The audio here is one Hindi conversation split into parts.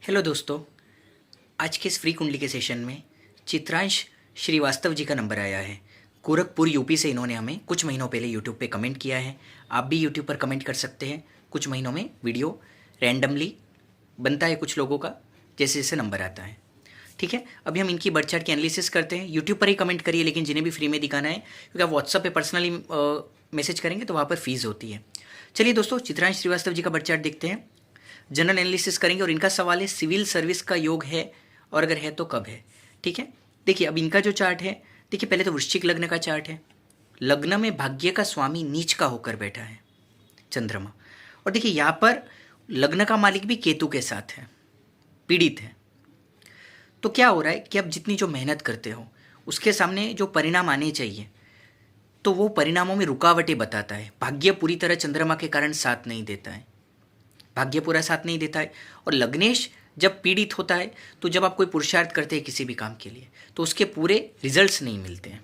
हेलो दोस्तों, आज के इस फ्री कुंडली के सेशन में चित्रांश श्रीवास्तव जी का नंबर आया है। गोरखपुर यूपी से इन्होंने हमें कुछ महीनों पहले यूट्यूब पे कमेंट किया है। आप भी यूट्यूब पर कमेंट कर सकते हैं। कुछ महीनों में वीडियो रैंडमली बनता है कुछ लोगों का, जैसे जैसे नंबर आता है। ठीक है, अभी हम इनकी बर्थ चार्ट की एनालिसिस करते हैं। यूट्यूब पर ही कमेंट करिए, लेकिन जिन्हें भी फ्री में दिखाना है, क्योंकि आप व्हाट्सअप पे पर्सनली मैसेज करेंगे तो वहाँ पर फीस होती है। चलिए दोस्तों, चित्रांश श्रीवास्तव जी का बर्थ चार्ट देखते हैं, जनरल एनालिसिस करेंगे। और इनका सवाल है सिविल सर्विस का योग है, और अगर है तो कब है। ठीक है, देखिए अब इनका जो चार्ट है, देखिए पहले तो वृश्चिक लग्न का चार्ट है। लग्न में भाग्य का स्वामी नीच का होकर बैठा है, चंद्रमा। और देखिए यहाँ पर लग्न का मालिक भी केतु के साथ है, पीड़ित है। तो क्या हो रहा है कि आप जितनी जो मेहनत करते हो उसके सामने जो परिणाम आने चाहिए, तो वो परिणामों में रुकावटें बताता है। भाग्य पूरी तरह चंद्रमा के कारण साथ नहीं देता है, भाग्य पूरा साथ नहीं देता है। और लग्नेश जब पीड़ित होता है, तो जब आप कोई पुरुषार्थ करते हैं किसी भी काम के लिए, तो उसके पूरे रिजल्ट्स नहीं मिलते हैं।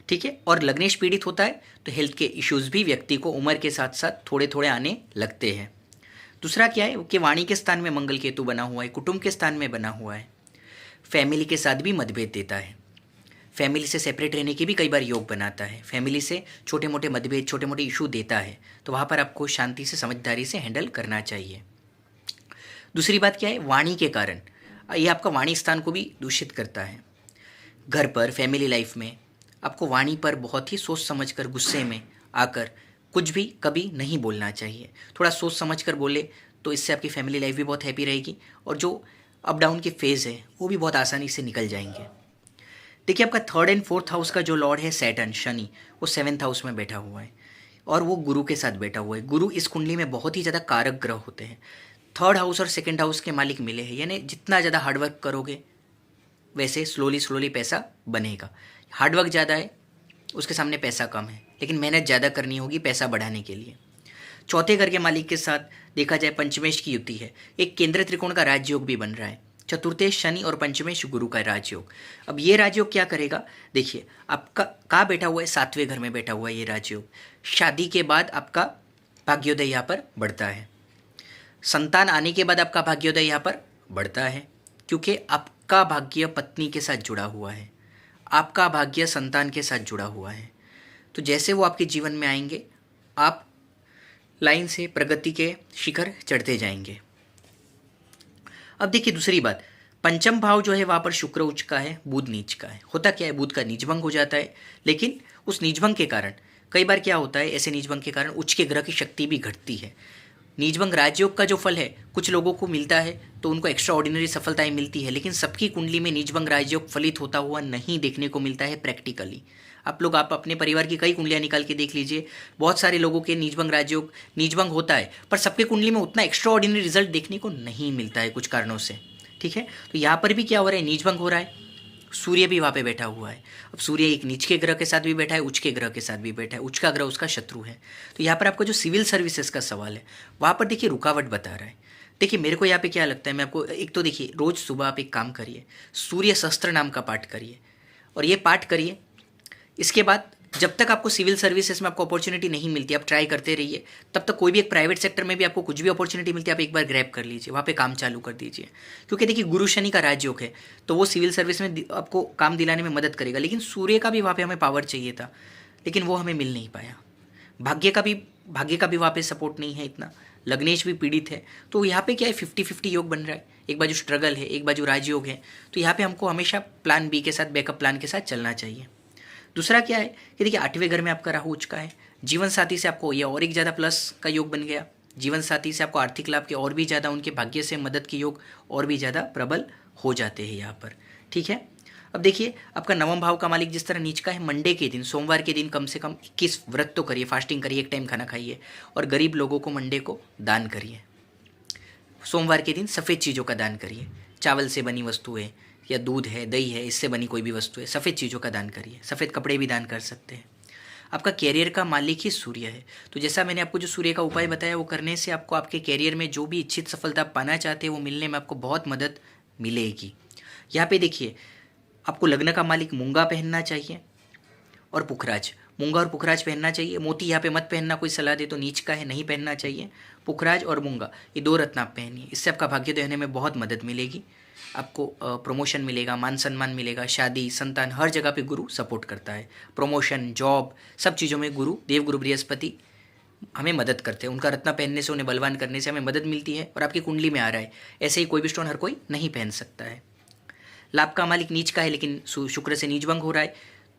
ठीक है, और लग्नेश पीड़ित होता है तो हेल्थ के इश्यूज भी व्यक्ति को उम्र के साथ साथ थोड़े थोड़े आने लगते हैं। दूसरा क्या है कि वाणी के स्थान में मंगल केतु बना हुआ है, कुटुंब के स्थान में बना हुआ है, फैमिली के साथ भी मतभेद देता है। फैमिली से सेपरेट रहने की भी कई बार योग बनाता है। फैमिली से छोटे मोटे मतभेद, छोटे मोटे इशू देता है, तो वहाँ पर आपको शांति से, समझदारी से हैंडल करना चाहिए। दूसरी बात क्या है, वाणी के कारण ये आपका वाणी स्थान को भी दूषित करता है। घर पर, फैमिली लाइफ में आपको वाणी पर बहुत ही सोच समझकर, गुस्से में आकर कुछ भी कभी नहीं बोलना चाहिए। थोड़ा सोच समझकर बोले तो इससे आपकी फैमिली लाइफ भी बहुत हैप्पी रहेगी, और जो अप डाउन के फेज़ है वो भी बहुत आसानी से निकल जाएंगे। देखिए आपका थर्ड एंड फोर्थ हाउस का जो लॉर्ड है सैटर्न, शनि, वो सेवन्थ हाउस में बैठा हुआ है, और वो गुरु के साथ बैठा हुआ है। गुरु इस कुंडली में बहुत ही ज़्यादा कारक ग्रह होते हैं। थर्ड हाउस और सेकंड हाउस के मालिक मिले हैं, यानी जितना ज़्यादा हार्डवर्क करोगे वैसे स्लोली स्लोली पैसा बनेगा। हार्डवर्क ज़्यादा है, उसके सामने पैसा कम है, लेकिन मेहनत ज़्यादा करनी होगी पैसा बढ़ाने के लिए। चौथे घर के मालिक के साथ देखा जाए पंचमेश की युति है, एक केंद्र त्रिकोण का राजयोग भी बन रहा है। चतुर्थेश शनि और पंचमेश गुरु का राजयोग। अब ये राजयोग क्या करेगा, देखिए आपका कहाँ बैठा हुआ है, सातवें घर में बैठा हुआ है ये राजयोग। शादी के बाद आपका भाग्योदय यहाँ पर बढ़ता है, संतान आने के बाद आपका भाग्योदय यहाँ पर बढ़ता है, क्योंकि आपका भाग्य पत्नी के साथ जुड़ा हुआ है, आपका भाग्य संतान के साथ जुड़ा हुआ है। तो जैसे वो आपके जीवन में आएंगे, आप लाइन से प्रगति के शिखर चढ़ते जाएंगे। अब देखिए दूसरी बात, पंचम भाव जो है वहाँ पर शुक्र उच्च का है, बुध नीच का है। होता क्या है, बुध का नीचभंग हो जाता है, लेकिन उस नीचभंग के कारण कई बार क्या होता है, ऐसे नीचभंग के कारण उच्च के ग्रह की शक्ति भी घटती है। नीचभंग राजयोग का जो फल है कुछ लोगों को मिलता है तो उनको एक्स्ट्रा ऑर्डिनरी सफलताएं मिलती है, लेकिन सबकी कुंडली में नीचभंग राजयोग फलित होता हुआ नहीं देखने को मिलता है प्रैक्टिकली। आप अपने परिवार की कई कुंडलियां निकाल के देख लीजिए, बहुत सारे लोगों के नीचभंग राजयोग नीचभंग होता है, पर सबके कुंडली में उतना एक्स्ट्रा ऑर्डिनरी रिजल्ट देखने को नहीं मिलता है कुछ कारणों से। ठीक है, तो यहाँ पर भी क्या हो रहा है, नीचभंग हो रहा है। सूर्य भी वहाँ पे बैठा हुआ है। अब सूर्य एक नीच के ग्रह के साथ भी बैठा है, उच्च के ग्रह के साथ भी बैठा है, उच्च का ग्रह उसका शत्रु है। तो यहाँ पर आपका जो सिविल सर्विसेज का सवाल है वहाँ पर देखिए रुकावट बता रहा है। देखिए मेरे को यहाँ पे क्या लगता है, मैं आपको एक तो देखिए, रोज़ सुबह आप एक काम करिए, सूर्य शस्त्र नाम का पाठ करिए, और ये पाठ करिए। इसके बाद जब तक आपको सिविल सर्विसेज में आपको अपॉर्चुनिटी नहीं मिलती, आप ट्राई करते रहिए। तब तक कोई भी एक प्राइवेट सेक्टर में भी आपको कुछ भी अपॉर्चुनिटी मिलती है, आप एक बार ग्रैब कर लीजिए, वहाँ पे काम चालू कर दीजिए। क्योंकि देखिए गुरु शनि का राजयोग है, तो वो सिविल सर्विस में आपको काम दिलाने में मदद करेगा। लेकिन सूर्य का भी वहाँ पे हमें पावर चाहिए था, लेकिन वो हमें मिल नहीं पाया। भाग्य का भी वहाँ पे सपोर्ट नहीं है इतना, लग्नेश भी पीड़ित है। तो यहाँ पे क्या है, 50-50 योग बन रहा है। एक बाजू स्ट्रगल है, एक बाजू राजयोग है। तो यहाँ पे हमको हमेशा प्लान बी के साथ, बैकअप प्लान के साथ चलना चाहिए। दूसरा क्या है कि देखिए 8वें घर में आपका राहु उच्च का है। जीवन साथी से आपको ये और एक ज़्यादा प्लस का योग बन गया। जीवन साथी से आपको आर्थिक लाभ के और भी ज़्यादा, उनके भाग्य से मदद के योग और भी ज़्यादा प्रबल हो जाते हैं यहाँ पर। ठीक है, अब देखिए आपका नवम भाव का मालिक जिस तरह नीच का है, मंडे के दिन, सोमवार के दिन कम से कम 21 व्रत तो करिए, फास्टिंग करिए, एक टाइम खाना खाइए, और गरीब लोगों को मंडे को दान करिए। सोमवार के दिन सफ़ेद चीज़ों का दान करिए, चावल से बनी वस्तुएं या दूध है, दही है, इससे बनी कोई भी वस्तु है, सफ़ेद चीज़ों का दान करिए। सफ़ेद कपड़े भी दान कर सकते हैं। आपका कैरियर का मालिक ही सूर्य है, तो जैसा मैंने आपको जो सूर्य का उपाय बताया वो करने से आपको आपके कैरियर में जो भी इच्छित सफलता पाना चाहते हैं वो मिलने में आपको बहुत मदद मिलेगी। यहाँ पे देखिए आपको लग्न का मालिक मूंगा पहनना चाहिए और पुखराज। मूंगा और पुखराज पहनना चाहिए। मोती यहाँ पे मत पहनना, कोई सलाह दे तो नीच का है, नहीं पहनना चाहिए। पुखराज और मूंगा ये 2 रत्न आप पहनिए, इससे आपका भाग्योदय होने में बहुत मदद मिलेगी। आपको प्रमोशन मिलेगा, मान सम्मान मिलेगा, शादी संतान हर जगह पे गुरु सपोर्ट करता है। प्रमोशन, जॉब, सब चीज़ों में गुरु, देवगुरु बृहस्पति हमें मदद करते हैं। उनका रत्न पहनने से, उन्हें बलवान करने से हमें मदद मिलती है और आपकी कुंडली में आ रहा है। ऐसे ही कोई भी स्टोन हर कोई नहीं पहन सकता है। लाभ का मालिक नीच का है, लेकिन शुक्र से नीच भंग हो रहा है,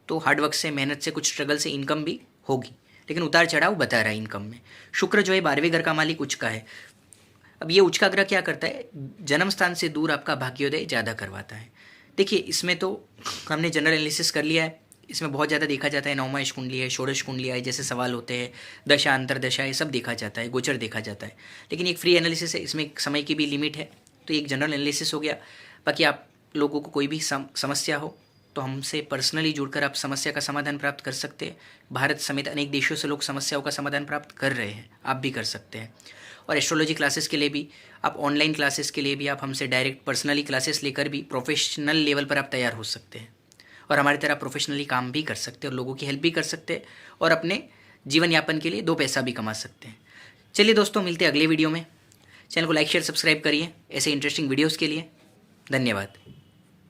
तो हार्डवर्क से, मेहनत से, कुछ स्ट्रगल से इनकम भी होगी, लेकिन उतार चढ़ाव बता रहा है इनकम में। शुक्र जो है 12वें घर का मालिक उच्च का है। अब ये उच्च का ग्रह क्या करता है, जन्म स्थान से दूर आपका भाग्योदय ज़्यादा करवाता है। देखिए इसमें तो हमने जनरल एनालिसिस कर लिया है, इसमें बहुत ज़्यादा देखा जाता है। नवमाइश कुंडली है, षोडश कुंडली है, जैसे सवाल होते हैं, दशा अंतरदशा है, सब देखा जाता है, गोचर देखा जाता है। लेकिन एक फ्री एनालिसिस है, इसमें समय की भी लिमिट है, तो एक जनरल एनालिसिस हो गया। बाकी आप लोगों को कोई भी समस्या हो तो हमसे पर्सनली जुड़कर आप समस्या का समाधान प्राप्त कर सकते हैं। भारत समेत अनेक देशों से लोग समस्याओं का समाधान प्राप्त कर रहे हैं, आप भी कर सकते हैं। और एस्ट्रोलॉजी क्लासेस के लिए भी आप, ऑनलाइन क्लासेस के लिए भी आप हमसे डायरेक्ट पर्सनली क्लासेस लेकर भी प्रोफेशनल लेवल पर आप तैयार हो सकते हैं और हमारी तरह प्रोफेशनली काम भी कर सकते हैं और लोगों की हेल्प भी कर सकते हैं और अपने जीवन यापन के लिए 2 पैसा भी कमा सकते हैं। चलिए दोस्तों, मिलते हैं अगले वीडियो में। चैनल को लाइक शेयर सब्सक्राइब करिए ऐसे इंटरेस्टिंग वीडियोज़ के लिए। धन्यवाद।